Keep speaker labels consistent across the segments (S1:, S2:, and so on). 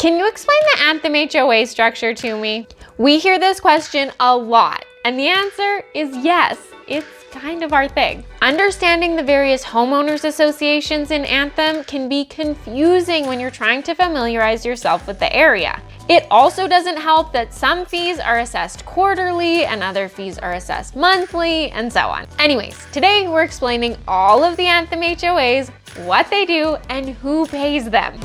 S1: Can you explain the Anthem HOA structure to me? We hear this question a lot, and the answer is yes, it's kind of our thing. Understanding the various homeowners associations in Anthem can be confusing when you're trying to familiarize yourself with the area. It also doesn't help that some fees are assessed quarterly and other fees are assessed monthly, and so on. Anyways, today we're explaining all of the Anthem HOAs, what they do, and who pays them.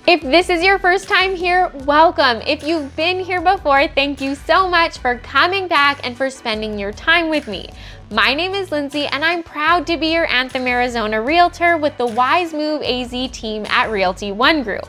S1: If this is your first time here, welcome. If you've been here before, thank you so much for coming back and for spending your time with me. My name is Lindsay, and I'm proud to be your Anthem, Arizona realtor with the Wise Move AZ team at Realty One Group.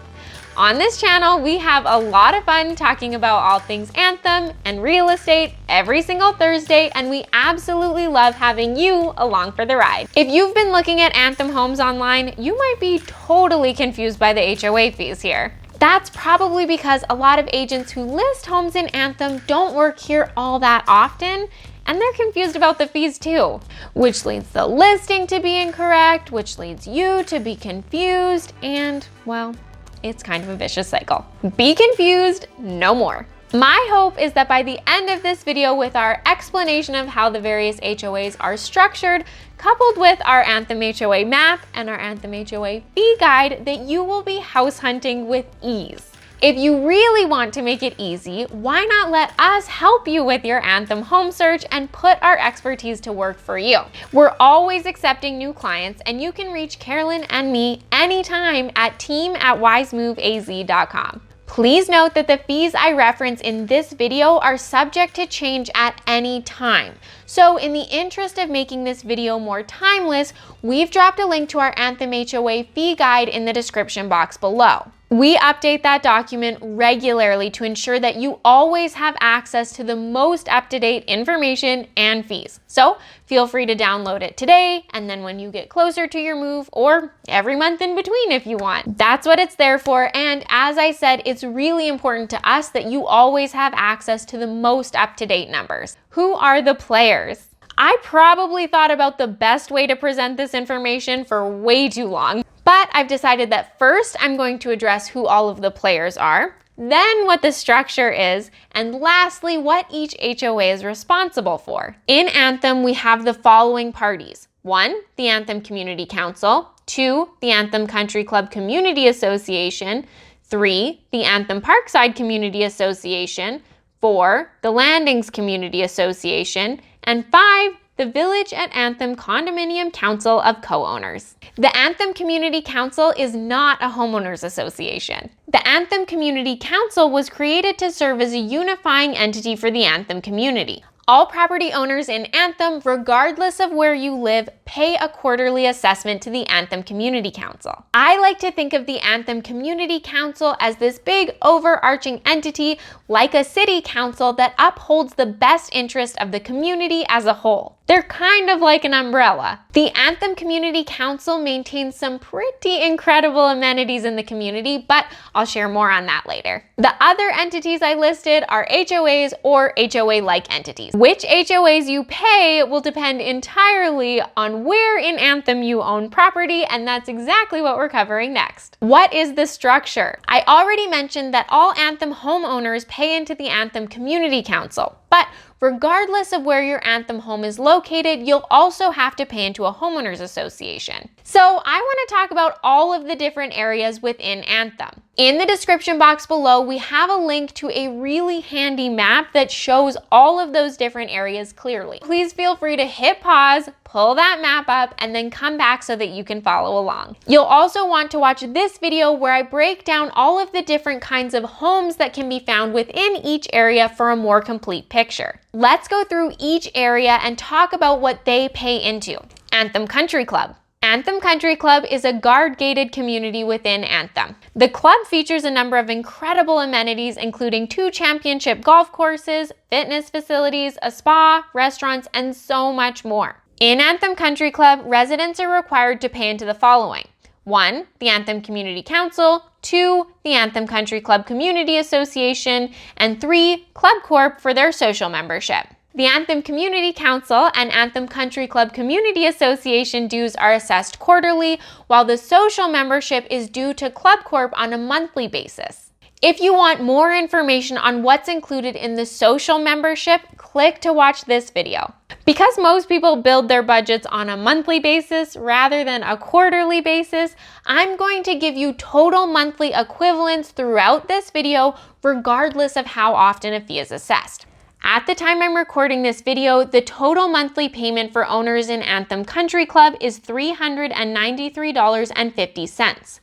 S1: On this channel, we have a lot of fun talking about all things Anthem and real estate every single Thursday, and we absolutely love having you along for the ride. If you've been looking at Anthem homes online, you might be totally confused by the HOA fees here. That's probably because a lot of agents who list homes in Anthem don't work here all that often, and they're confused about the fees too, which leads the listing to be incorrect, which leads you to be confused, and well, it's kind of a vicious cycle. Be confused no more. My hope is that by the end of this video, with our explanation of how the various HOAs are structured, coupled with our Anthem HOA map and our Anthem HOA fee guide, that you will be house hunting with ease. If you really want to make it easy, why not let us help you with your Anthem home search and put our expertise to work for you? We're always accepting new clients, and you can reach Carolyn and me anytime at team@wisemoveaz.com. Please note that the fees I reference in this video are subject to change at any time. So in the interest of making this video more timeless, we've dropped a link to our Anthem HOA fee guide in the description box below. We update that document regularly to ensure that you always have access to the most up-to-date information and fees. So feel free to download it today, and then when you get closer to your move, or every month in between if you want. That's what it's there for, and as I said, it's really important to us that you always have access to the most up-to-date numbers. Who are the players? I probably thought about the best way to present this information for way too long, but I've decided that first I'm going to address who all of the players are, then what the structure is, and lastly, what each HOA is responsible for. In Anthem, we have the following parties. 1, the Anthem Community Council. 2, the Anthem Country Club Community Association. 3, the Anthem Parkside Community Association. 4, the Landings Community Association. And 5, the Village at Anthem Condominium Council of Co-Owners. The Anthem Community Council is not a homeowners association. The Anthem Community Council was created to serve as a unifying entity for the Anthem community. All property owners in Anthem, regardless of where you live, pay a quarterly assessment to the Anthem Community Council. I like to think of the Anthem Community Council as this big overarching entity, like a city council, that upholds the best interest of the community as a whole. They're kind of like an umbrella. The Anthem Community Council maintains some pretty incredible amenities in the community, but I'll share more on that later. The other entities I listed are HOAs or HOA-like entities. Which HOAs you pay will depend entirely on where in Anthem you own property, and that's exactly what we're covering next. What is the structure? I already mentioned that all Anthem homeowners pay into the Anthem Community Council, but regardless of where your Anthem home is located, you'll also have to pay into a homeowners association. So I want to talk about all of the different areas within Anthem. In the description box below, we have a link to a really handy map that shows all of those different areas clearly. Please feel free to hit pause, pull that map up, and then come back so that you can follow along. You'll also want to watch this video where I break down all of the different kinds of homes that can be found within each area for a more complete picture. Let's go through each area and talk about what they pay into. Anthem Country Club. Anthem Country Club is a guard-gated community within Anthem. The club features a number of incredible amenities, including 2 championship golf courses, fitness facilities, a spa, restaurants, and so much more. In Anthem Country Club, residents are required to pay into the following. 1, the Anthem Community Council. 2, the Anthem Country Club Community Association. And 3, Club Corp for their social membership. The Anthem Community Council and Anthem Country Club Community Association dues are assessed quarterly, while the social membership is due to Club Corp on a monthly basis. If you want more information on what's included in the social membership, click to watch this video. Because most people build their budgets on a monthly basis rather than a quarterly basis, I'm going to give you total monthly equivalents throughout this video, regardless of how often a fee is assessed. At the time I'm recording this video, the total monthly payment for owners in Anthem Country Club is $393.50.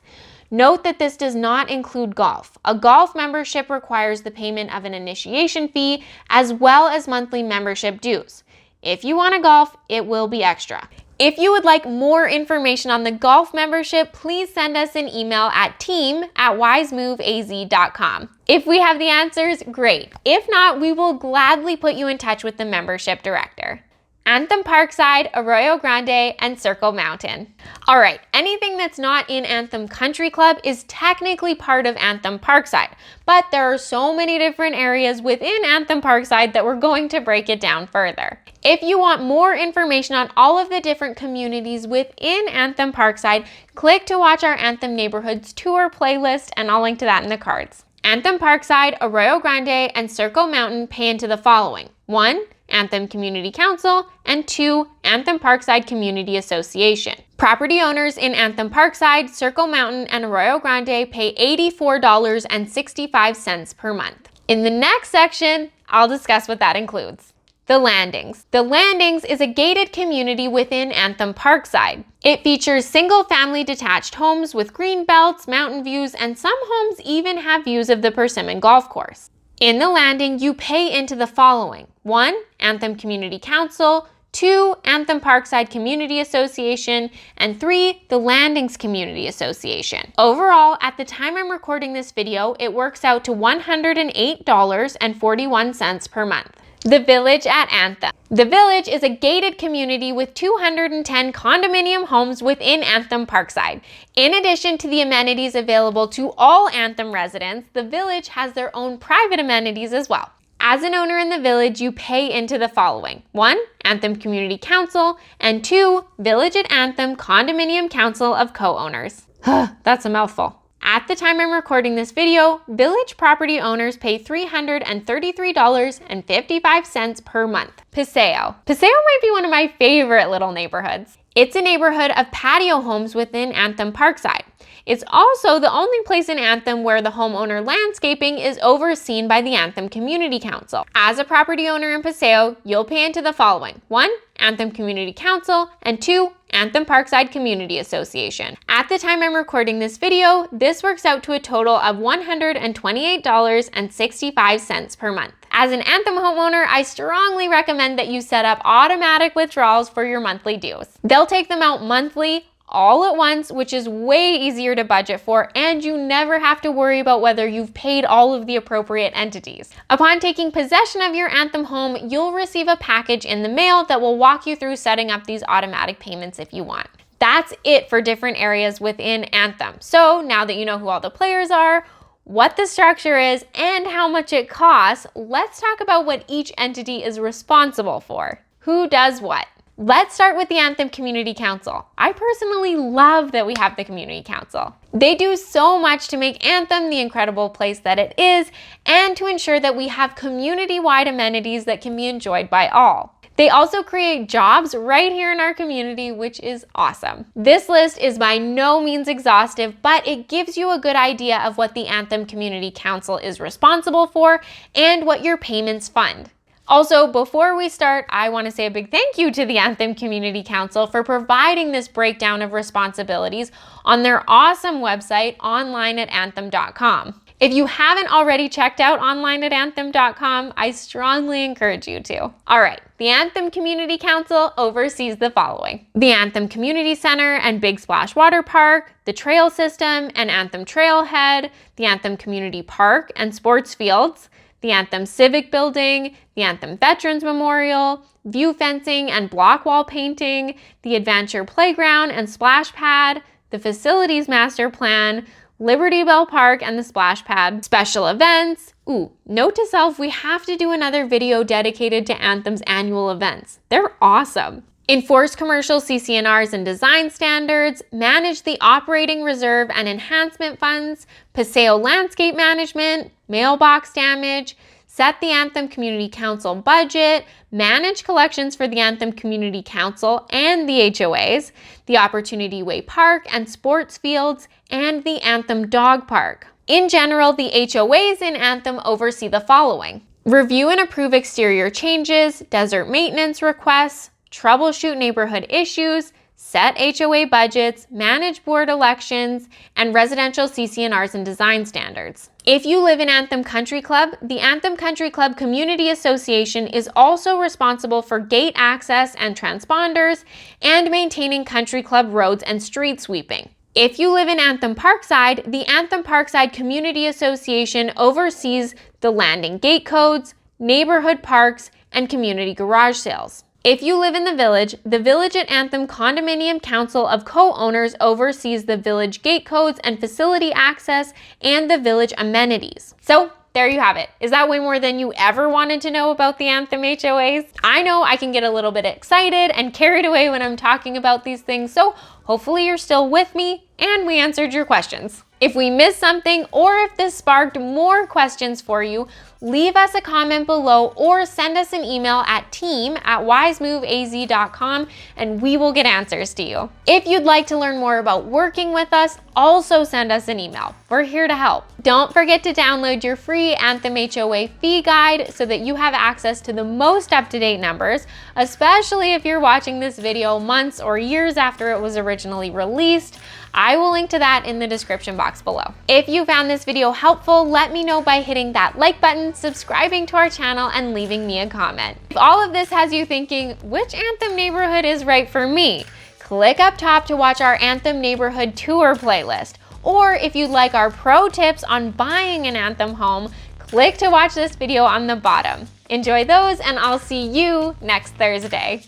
S1: Note that this does not include golf. A golf membership requires the payment of an initiation fee as well as monthly membership dues. If you want to golf, it will be extra. If you would like more information on the golf membership, please send us an email at team@wisemoveaz.com. If we have the answers, great. If not, we will gladly put you in touch with the membership director. Anthem Parkside, Arroyo Grande, and Circle Mountain. All right, anything that's not in Anthem Country Club is technically part of Anthem Parkside, but there are so many different areas within Anthem Parkside that we're going to break it down further. If you want more information on all of the different communities within Anthem Parkside, click to watch our Anthem Neighborhoods tour playlist, and I'll link to that in the cards. Anthem Parkside, Arroyo Grande, and Circle Mountain pay into the following: 1. Anthem Community Council, and 2. Anthem Parkside Community Association. Property owners in Anthem Parkside, Circle Mountain, and Arroyo Grande pay $84.65 per month. In the next section, I'll discuss what that includes. The Landings. The Landings is a gated community within Anthem Parkside. It features single-family detached homes with green belts, mountain views, and some homes even have views of the Persimmon Golf Course. In the Landing, you pay into the following: 1. Anthem Community Council, 2. Anthem Parkside Community Association, and 3. The Landings Community Association. Overall, at the time I'm recording this video, it works out to $108.41 per month. The Village at Anthem. The Village is a gated community with 210 condominium homes within Anthem Parkside. In addition to the amenities available to all Anthem residents, the Village has their own private amenities as well. As an owner in the Village, you pay into the following: 1. Anthem Community Council, and 2. Village at Anthem Condominium Council of Co-Owners. That's a mouthful. At the time I'm recording this video, Village property owners pay $333.55 per month. Paseo. Paseo might be one of my favorite little neighborhoods. It's a neighborhood of patio homes within Anthem Parkside. It's also the only place in Anthem where the homeowner landscaping is overseen by the Anthem Community Council. As a property owner in Paseo, you'll pay into the following: 1. Anthem Community Council, and 2. Anthem Parkside Community Association. At the time I'm recording this video, this works out to a total of $128.65 per month. As an Anthem homeowner, I strongly recommend that you set up automatic withdrawals for your monthly dues. They'll take them out monthly, all at once, which is way easier to budget for, and you never have to worry about whether you've paid all of the appropriate entities. Upon taking possession of your Anthem home, you'll receive a package in the mail that will walk you through setting up these automatic payments if you want. That's it for different areas within Anthem. So now that you know who all the players are, what the structure is, and how much it costs, let's talk about what each entity is responsible for. Who does what? Let's start with the Anthem Community Council. I personally love that we have the Community Council. They do so much to make Anthem the incredible place that it is, and to ensure that we have community-wide amenities that can be enjoyed by all. They also create jobs right here in our community, which is awesome. This list is by no means exhaustive, but it gives you a good idea of what the Anthem Community Council is responsible for and what your payments fund. Also, before we start, I want to say a big thank you to the Anthem Community Council for providing this breakdown of responsibilities on their awesome website, online@anthem.com. If you haven't already checked out online@anthem.com, I strongly encourage you to. All right, the Anthem Community Council oversees the following: the Anthem Community Center and Big Splash Water Park, the Trail System and Anthem Trailhead, the Anthem Community Park and Sports Fields, the Anthem Civic Building, the Anthem Veterans Memorial, view fencing and block wall painting, the Adventure Playground and Splash Pad, the Facilities Master Plan, Liberty Bell Park and the splash pad, special events. Ooh, note to self, we have to do another video dedicated to Anthem's annual events. They're awesome. Enforce commercial CC&Rs and design standards, manage the operating reserve and enhancement funds, Paseo landscape management, mailbox damage, set the Anthem Community Council budget, manage collections for the Anthem Community Council and the HOAs, the Opportunity Way Park and sports fields, and the Anthem Dog Park. In general, the HOAs in Anthem oversee the following: review and approve exterior changes, desert maintenance requests, troubleshoot neighborhood issues, set HOA budgets, manage board elections, and residential CC&Rs and design standards. If you live in Anthem Country Club, the Anthem Country Club Community Association is also responsible for gate access and transponders and maintaining country club roads and street sweeping. If you live in Anthem Parkside, the Anthem Parkside Community Association oversees the landing gate codes, neighborhood parks, and community garage sales. If you live in the Village at Anthem Condominium Council of Co-Owners oversees the village gate codes and facility access and the village amenities. So there you have it. Is that way more than you ever wanted to know about the Anthem HOAs? I know I can get a little bit excited and carried away when I'm talking about these things, so hopefully you're still with me and we answered your questions. If we missed something or if this sparked more questions for you, leave us a comment below or send us an email at team@wisemoveaz.com and we will get answers to you. If you'd like to learn more about working with us, also send us an email. We're here to help. Don't forget to download your free Anthem HOA fee guide so that you have access to the most up-to-date numbers, especially if you're watching this video months or years after it was originally released. I will link to that in the description box below. If you found this video helpful, let me know by hitting that like button, subscribing to our channel, and leaving me a comment. If all of this has you thinking, which Anthem neighborhood is right for me? Click up top to watch our Anthem neighborhood tour playlist. Or if you'd like our pro tips on buying an Anthem home, click to watch this video on the bottom. Enjoy those, and I'll see you next Thursday.